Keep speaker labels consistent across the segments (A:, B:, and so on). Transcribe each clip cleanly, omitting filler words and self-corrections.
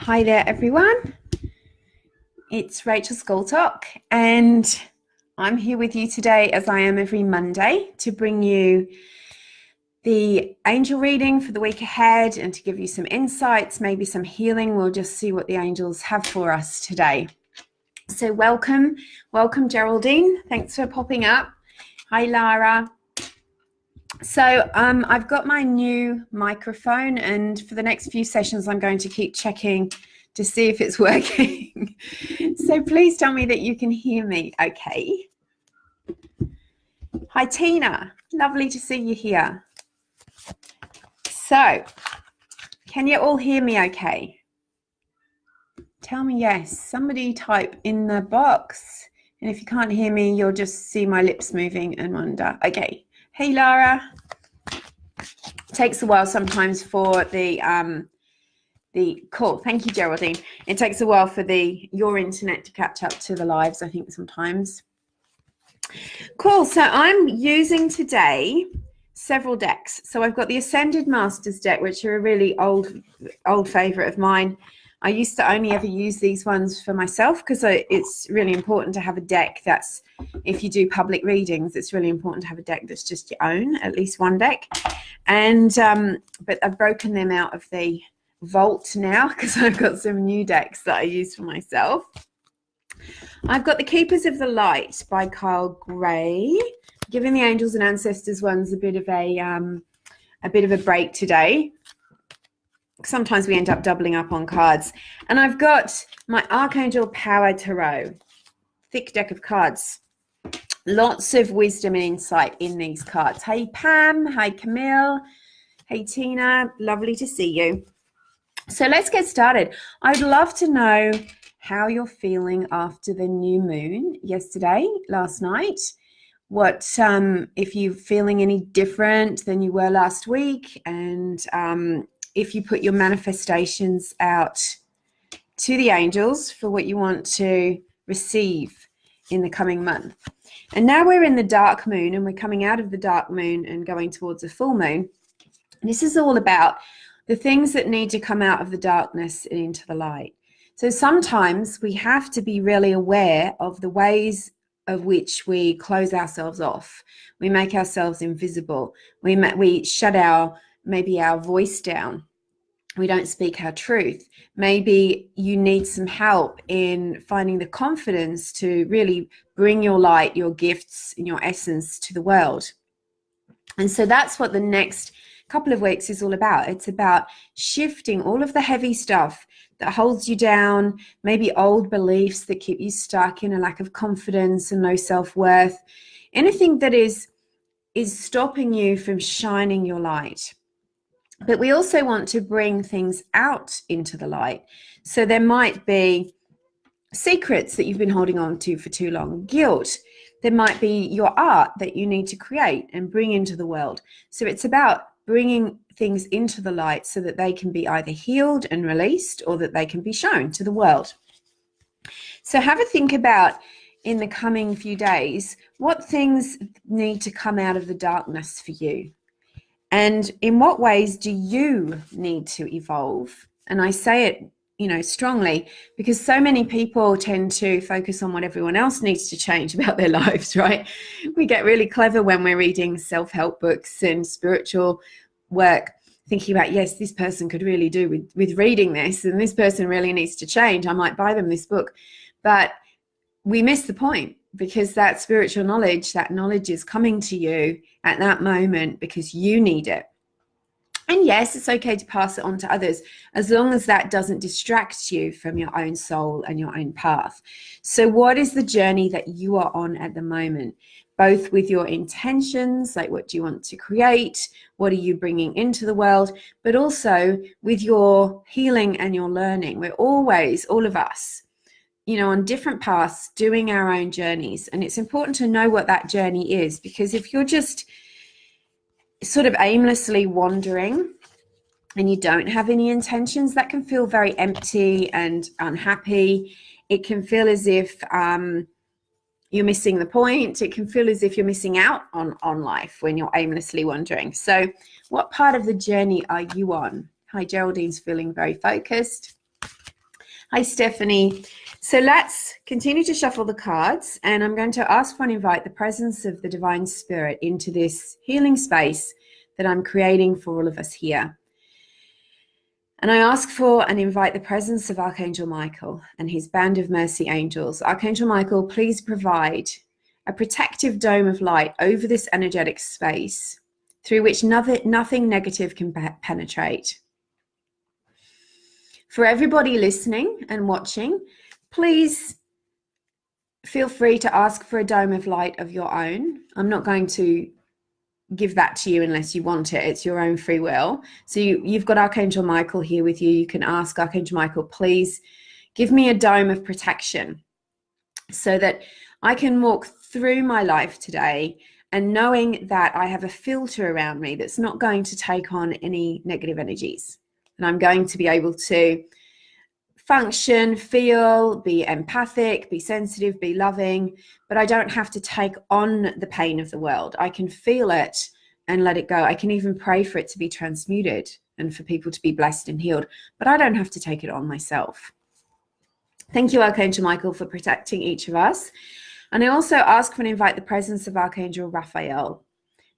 A: Hi there, everyone. It's Rachel Scoltock, and I'm here with you today, as I am every Monday, to bring you the angel reading for the week ahead and to give you some insights, maybe some healing. We'll just see what the angels have for us today. So welcome Geraldine. Thanks for popping up. Hi, Lara. So I've got my new microphone, and for the next few sessions, I'm going to keep checking to see if it's working. So please tell me that you can hear me okay. Hi, Tina. Lovely to see you here. So, can you all hear me okay? Tell me yes. Somebody type in the box. And if you can't hear me, you'll just see my lips moving and wonder. Okay. Hey, Lara. It takes a while sometimes for the call. Thank you, Geraldine. It takes a while for your internet to catch up to the lives, I think, sometimes. Cool. So I'm using today several decks. So I've got the Ascended Masters deck, which are a really old favorite of mine. I used to only ever use these ones for myself because it's really important to have a deck that's, if you do public readings, it's really important to have a deck that's just your own, at least one deck. And but I've broken them out of the vault now because I've got some new decks that I use for myself. I've got the Keepers of the Light by Kyle Gray, giving the Angels and Ancestors ones a bit of a break today. Sometimes we end up doubling up on cards. And I've got my Archangel Power Tarot, thick deck of cards. Lots of wisdom and insight in these cards. Hey, Pam. Hi, Camille. Hey, Tina. Lovely to see you. So let's get started. I'd love to know how you're feeling after the new moon last night. What, if you're feeling any different than you were last week, and if you put your manifestations out to the angels for what you want to receive in the coming month. And now we're in the dark moon, and we're coming out of the dark moon and going towards a full moon. This is all about the things that need to come out of the darkness and into the light. So sometimes we have to be really aware of the ways of which we close ourselves off. We make ourselves invisible. We shut maybe our voice down. We don't speak our truth. Maybe you need some help in finding the confidence to really bring your light, your gifts, and your essence to the world. And so that's what the next couple of weeks is all about. It's about shifting all of the heavy stuff that holds you down, maybe old beliefs that keep you stuck in a lack of confidence and low self-worth, anything that is stopping you from shining your light. But we also want to bring things out into the light. So there might be secrets that you've been holding on to for too long, guilt. There might be your art that you need to create and bring into the world. So it's about bringing things into the light so that they can be either healed and released, or that they can be shown to the world. So have a think about, in the coming few days, what things need to come out of the darkness for you, and in what ways do you need to evolve? And I say it, strongly, because so many people tend to focus on what everyone else needs to change about their lives, right? We get really clever when we're reading self-help books and spiritual work, thinking about, yes, this person could really do with reading this, and this person really needs to change. I might buy them this book. But we miss the point, because that spiritual knowledge, that knowledge is coming to you at that moment because you need it. And yes, it's okay to pass it on to others, as long as that doesn't distract you from your own soul and your own path. So what is the journey that you are on at the moment? Both with your intentions, like what do you want to create? What are you bringing into the world? But also with your healing and your learning. We're always, all of us, on different paths, doing our own journeys. And it's important to know what that journey is, because if you're just sort of aimlessly wandering and you don't have any intentions, that can feel very empty and unhappy. It can feel as if you're missing the point. It can feel as if you're missing out on life when you're aimlessly wandering. So what part of the journey are you on? Hi, Geraldine's feeling very focused. Hi, Stephanie. So let's continue to shuffle the cards, and I'm going to ask for and invite the presence of the Divine Spirit into this healing space that I'm creating for all of us here. And I ask for and invite the presence of Archangel Michael and his band of mercy angels. Archangel Michael, please provide a protective dome of light over this energetic space through which nothing negative can penetrate. For everybody listening and watching, please feel free to ask for a dome of light of your own. I'm not going to give that to you unless you want it. It's your own free will. So you've got Archangel Michael here with you. You can ask Archangel Michael, please give me a dome of protection so that I can walk through my life today and knowing that I have a filter around me that's not going to take on any negative energies. And I'm going to be able to function, feel, be empathic, be sensitive, be loving, but I don't have to take on the pain of the world. I can feel it and let it go. I can even pray for it to be transmuted and for people to be blessed and healed, but I don't have to take it on myself. Thank you, Archangel Michael, for protecting each of us. And I also ask for and invite the presence of Archangel Raphael.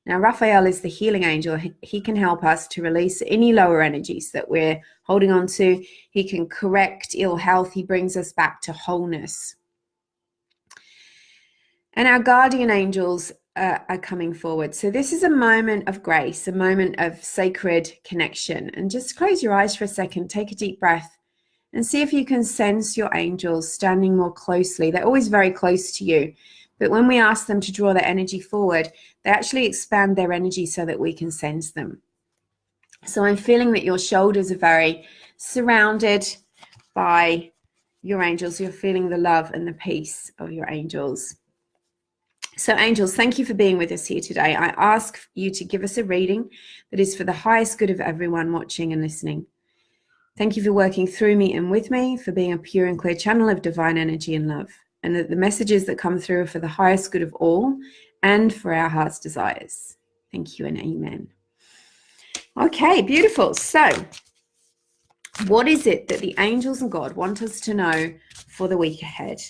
A: Now, Raphael is the healing angel. He can help us to release any lower energies that we're holding on to. He can correct ill health. He brings us back to wholeness. And our guardian angels are coming forward. So this is a moment of grace, a moment of sacred connection. And just close your eyes for a second, take a deep breath, and see if you can sense your angels standing more closely. They're always very close to you. But when we ask them to draw their energy forward, they actually expand their energy so that we can sense them. So I'm feeling that your shoulders are very surrounded by your angels. You're feeling the love and the peace of your angels. So angels, thank you for being with us here today. I ask you to give us a reading that is for the highest good of everyone watching and listening. Thank you for working through me and with me, for being a pure and clear channel of divine energy and love, and that the messages that come through are for the highest good of all and for our heart's desires. Thank you and amen. Okay, beautiful. So what is it that the angels and God want us to know for the week ahead?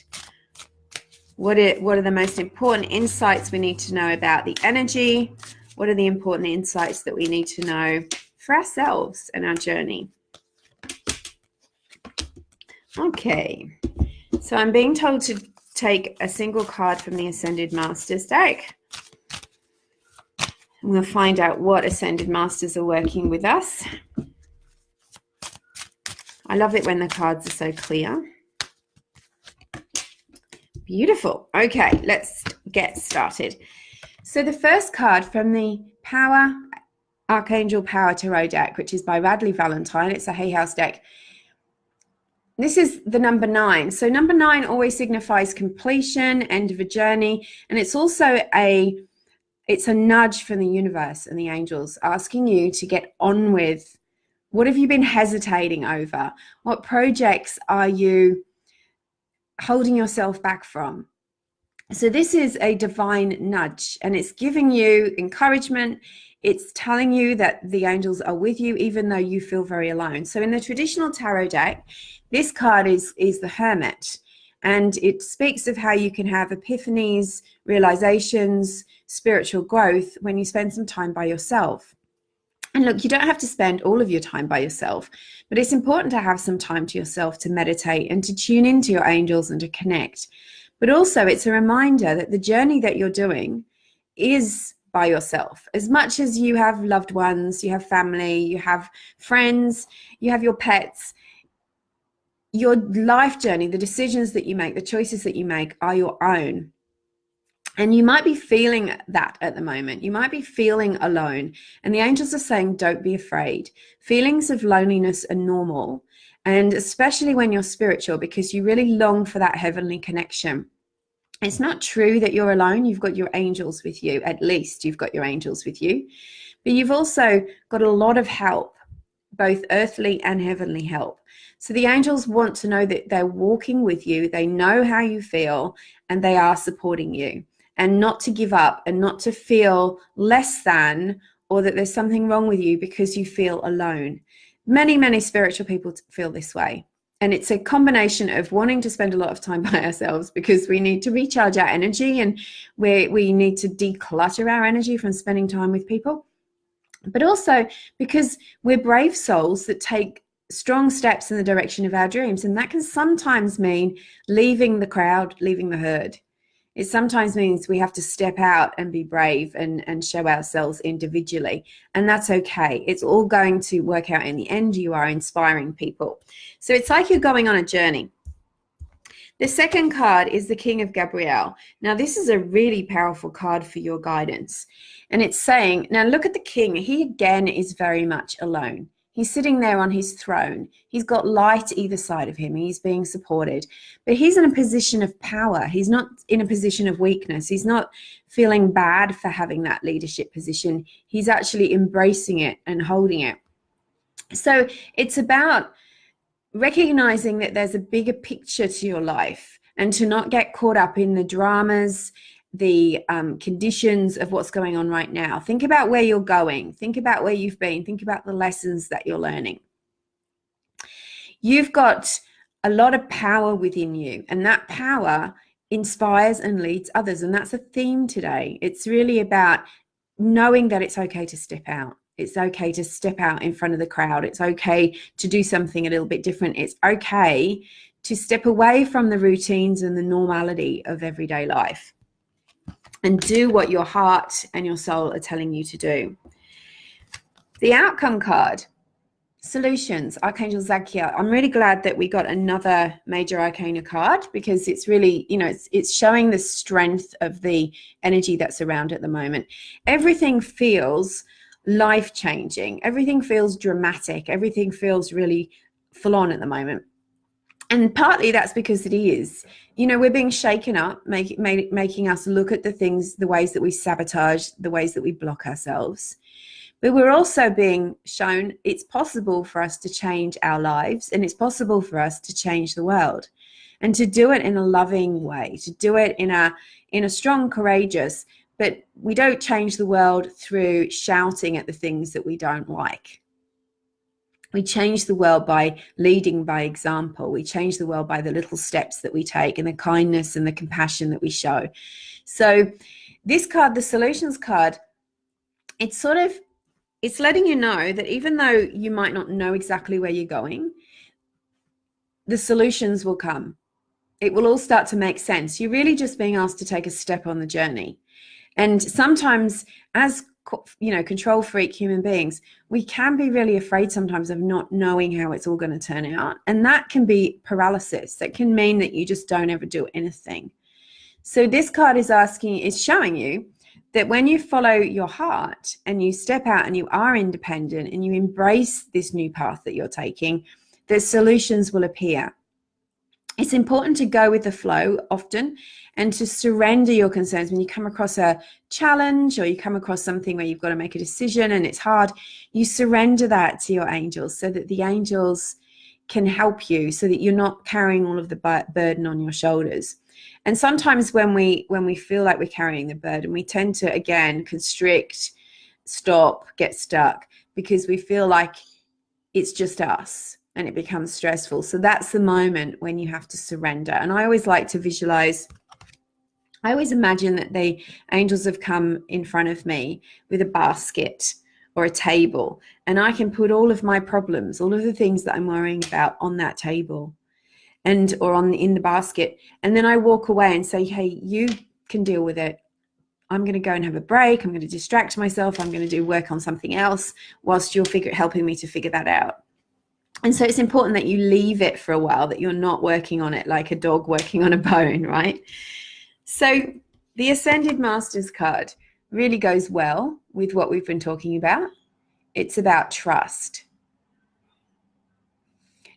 A: What are the most important insights we need to know about the energy? What are the important insights that we need to know for ourselves and our journey? Okay, so I'm being told to take a single card from the Ascended Masters deck. And we'll find out what Ascended Masters are working with us. I love it when the cards are so clear. Beautiful. Okay, let's get started. So the first card from the Archangel Power Tarot deck, which is by Radley Valentine, it's a Hay House deck. This is the number 9. So number 9 always signifies completion, end of a journey, and it's also a nudge from the universe and the angels asking you to get on with what have you been hesitating over? What projects are you holding yourself back from? So this is a divine nudge, and it's giving you encouragement. It's telling you that the angels are with you, even though you feel very alone. So in the traditional tarot deck, this card is the Hermit, and it speaks of how you can have epiphanies, realizations, spiritual growth when you spend some time by yourself. And look, you don't have to spend all of your time by yourself, but it's important to have some time to yourself to meditate and to tune into your angels and to connect. But also it's a reminder that the journey that you're doing is by yourself. As much as you have loved ones, you have family, you have friends, you have your pets, your life journey, the decisions that you make, the choices that you make are your own. And you might be feeling that at the moment. You might be feeling alone. And the angels are saying, don't be afraid. Feelings of loneliness are normal. And especially when you're spiritual, because you really long for that heavenly connection. It's not true that you're alone. You've got your angels with you. At least you've got your angels with you. But you've also got a lot of help, both earthly and heavenly help. So the angels want to know that they're walking with you. They know how you feel and they are supporting you. And not to give up and not to feel less than or that there's something wrong with you because you feel alone. Many, many spiritual people feel this way. And it's a combination of wanting to spend a lot of time by ourselves because we need to recharge our energy, and we need to declutter our energy from spending time with people. But also because we're brave souls that take strong steps in the direction of our dreams. And that can sometimes mean leaving the crowd, leaving the herd. It sometimes means we have to step out and be brave and show ourselves individually. And that's okay. It's all going to work out in the end. You are inspiring people. So it's like you're going on a journey. The second card is the King of Gabriel. Now, this is a really powerful card for your guidance. And it's saying, now look at the king. He again is very much alone. He's sitting there on his throne. He's got light either side of him. He's being supported. But he's in a position of power. He's not in a position of weakness. He's not feeling bad for having that leadership position. He's actually embracing it and holding it. So it's about recognizing that there's a bigger picture to your life, and to not get caught up in the dramas, the conditions of what's going on right now. Think about where you're going. Think about where you've been. Think about the lessons that you're learning. You've got a lot of power within you, and that power inspires and leads others. And that's a theme today. It's really about knowing that it's okay to step out. It's okay to step out in front of the crowd. It's okay to do something a little bit different. It's okay to step away from the routines and the normality of everyday life and do what your heart and your soul are telling you to do. The outcome card, solutions, Archangel Zadkiel. I'm really glad that we got another major arcana card, because it's really, it's showing the strength of the energy that's around at the moment. Everything feels life-changing. Everything feels dramatic. Everything feels really full on at the moment. And partly that's because it is. We're being shaken up, making us look at the things, the ways that we sabotage, the ways that we block ourselves. But we're also being shown it's possible for us to change our lives, and it's possible for us to change the world, and to do it in a loving way, to do it in a strong, courageous. But we don't change the world through shouting at the things that we don't like. We change the world by leading by example. We change the world by the little steps that we take, and the kindness and the compassion that we show. So this card, the solutions card, it's letting you know that even though you might not know exactly where you're going, the solutions will come. It will all start to make sense. You're really just being asked to take a step on the journey. And sometimes, as control freak human beings, we can be really afraid sometimes of not knowing how it's all going to turn out. And that can be paralysis. That can mean that you just don't ever do anything. So this card is showing you that when you follow your heart and you step out and you are independent and you embrace this new path that you're taking, the solutions will appear. It's important to go with the flow often, and to surrender your concerns when you come across a challenge, or you come across something where you've got to make a decision and it's hard. You surrender that to your angels, so that the angels can help you, so that you're not carrying all of the burden on your shoulders. And sometimes when we feel like we're carrying the burden, we tend to, again, constrict, stop, get stuck, because we feel like it's just us, and it becomes stressful. So that's the moment when you have to surrender. And I always like to visualize, I always imagine that the angels have come in front of me with a basket or a table, and I can put all of my problems, all of the things that I'm worrying about, on that table in the basket. And then I walk away and say, hey, you can deal with it. I'm going to go and have a break. I'm going to distract myself. I'm going to do work on something else whilst you're helping me to figure that out. And so it's important that you leave it for a while, that you're not working on it like a dog working on a bone, right? So the Ascended Masters card really goes well with what we've been talking about. It's about trust.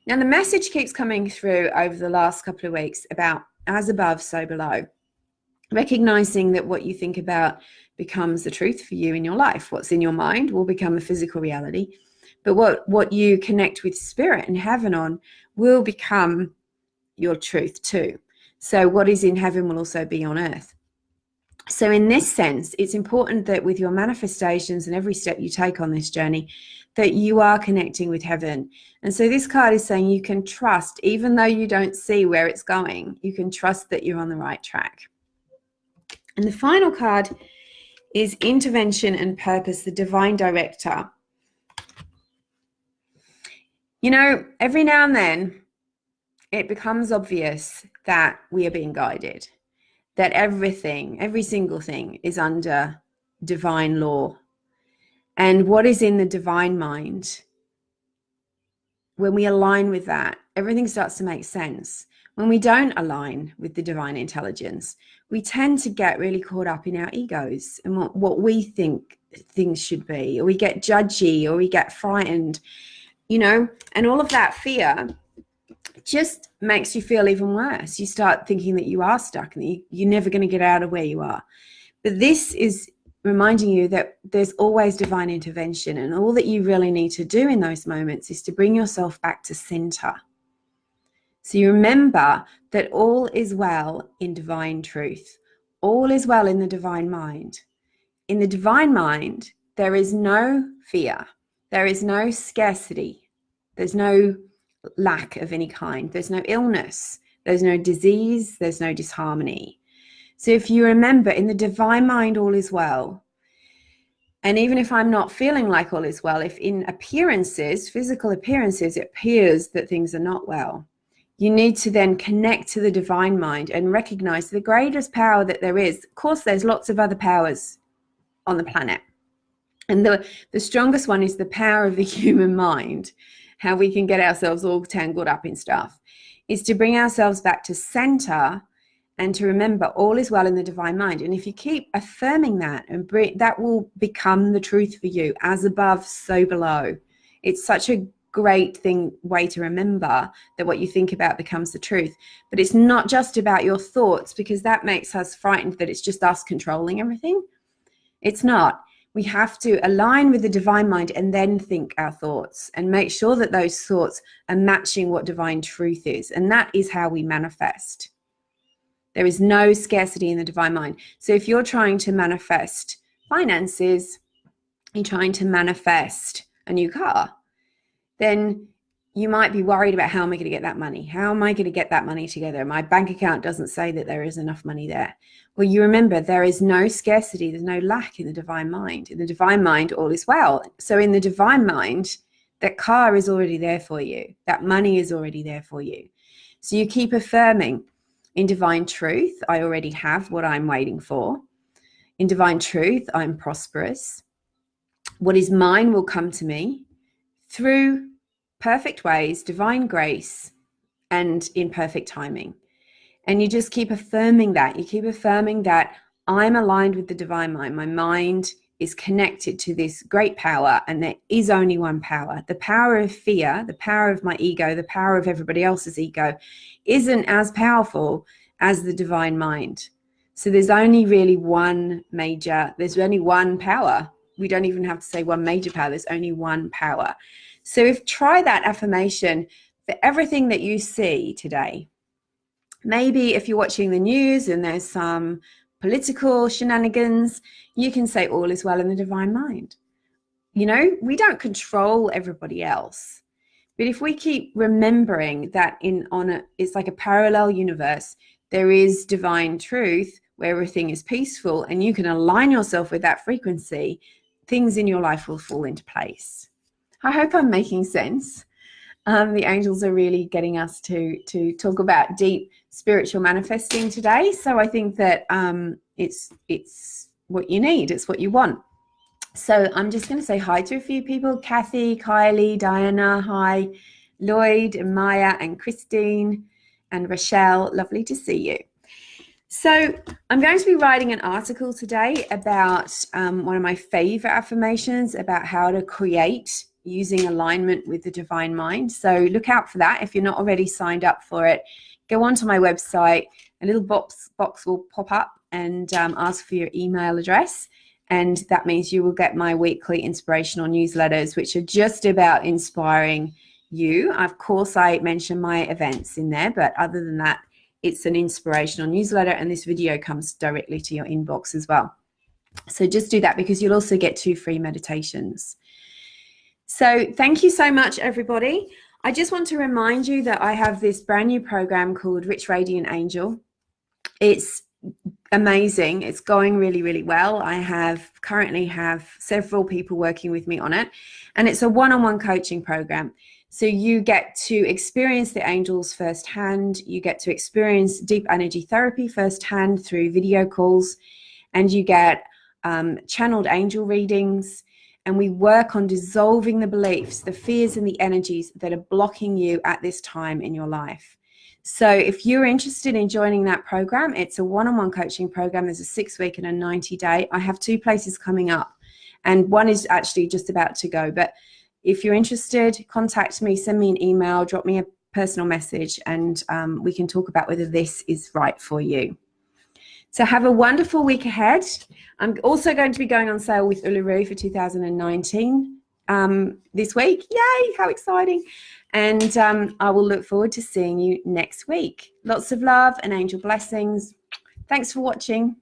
A: Now, the message keeps coming through over the last couple of weeks about as above, so below. Recognizing that what you think about becomes the truth for you in your life. What's in your mind will become a physical reality. But what you connect with spirit and heaven on will become your truth too. So what is in heaven will also be on earth. So in this sense, it's important that with your manifestations and every step you take on this journey, that you are connecting with heaven. And so this card is saying you can trust, even though you don't see where it's going, you can trust that you're on the right track. And the final card is intervention and purpose, the divine director. You know, every now and then it becomes obvious that we are being guided, that everything, every single thing is under divine law. And what is in the divine mind, when we align with that, everything starts to make sense. When we don't align with the divine intelligence, we tend to get really caught up in our egos and what we think things should be, or we get judgy, or we get frightened, you know, and all of that fear just makes you feel even worse. You start thinking that you are stuck and you're never going to get out of where you are. But this is reminding you that there's always divine intervention, and all that you really need to do in those moments is to bring yourself back to center. So you remember that all is well in divine truth. All is well in the divine mind. In the divine mind, there is no fear. There is no scarcity. There's no lack of any kind. There's no illness. There's no disease. There's no disharmony. So if you remember, in the divine mind, all is well. And even if I'm not feeling like all is well, if in appearances, physical appearances, it appears that things are not well, you need to then connect to the divine mind and recognize the greatest power that there is. Of course, there's lots of other powers on the planet. And the strongest one is the power of the human mind, how we can get ourselves all tangled up in stuff, is to bring ourselves back to center and to remember all is well in the divine mind. And if you keep affirming that, that will become the truth for you, as above, so below. It's such a great way to remember that what you think about becomes the truth. But it's not just about your thoughts, because that makes us frightened that it's just us controlling everything. It's not. We have to align with the divine mind and then think our thoughts and make sure that those thoughts are matching what divine truth is. And that is how we manifest. There is no scarcity in the divine mind. So if you're trying to manifest finances, you're trying to manifest a new car, then you might be worried about, how am I going to get that money? How am I going to get that money together? My bank account doesn't say that there is enough money there. Well, you remember, there is no scarcity. There's no lack in the divine mind. In the divine mind, all is well. So in the divine mind, that car is already there for you. That money is already there for you. So you keep affirming, in divine truth, I already have what I'm waiting for. In divine truth, I'm prosperous. What is mine will come to me through perfect ways, divine grace, and in perfect timing. And you just keep affirming that. You keep affirming that I'm aligned with the divine mind. My mind is connected to this great power, and there is only one power. The power of fear, the power of my ego, the power of everybody else's ego isn't as powerful as the divine mind. So there's only really there's only one power. We don't even have to say one major power. There's only one power. So try that affirmation for everything that you see today. Maybe if you're watching the news and there's some political shenanigans, you can say all is well in the divine mind. You know, we don't control everybody else. But if we keep remembering that it's like a parallel universe, there is divine truth where everything is peaceful, and you can align yourself with that frequency, things in your life will fall into place. I hope I'm making sense. The angels are really getting us to talk about deep spiritual manifesting today. So I think that it's what you need. It's what you want. So I'm just going to say hi to a few people. Kathy, Kylie, Diana, hi. Lloyd and Maya and Christine and Rochelle. Lovely to see you. So I'm going to be writing an article today about one of my favorite affirmations about how to create using alignment with the divine mind. So look out for that. If you're not already signed up for it, go onto my website. A little box will pop up and ask for your email address. And that means you will get my weekly inspirational newsletters, which are just about inspiring you. Of course, I mention my events in there, but other than that, it's an inspirational newsletter, and this video comes directly to your inbox as well. So just do that, because you'll also get 2 free meditations. So thank you so much, everybody. I just want to remind you that I have this brand new program called Rich Radiant Angel. It's amazing. It's going really, really well. I currently have several people working with me on it, and it's a one-on-one coaching program. So you get to experience the angels firsthand. You get to experience deep energy therapy firsthand through video calls, and you get channeled angel readings. And we work on dissolving the beliefs, the fears, and the energies that are blocking you at this time in your life. So if you're interested in joining that program, it's a one-on-one coaching program. There's a 6-week and a 90-day. I have 2 places coming up, and one is actually just about to go. But if you're interested, contact me, send me an email, drop me a personal message, and we can talk about whether this is right for you. So have a wonderful week ahead. I'm also going to be going on sale with Uluru for 2019 this week. Yay, how exciting. And I will look forward to seeing you next week. Lots of love and angel blessings. Thanks for watching.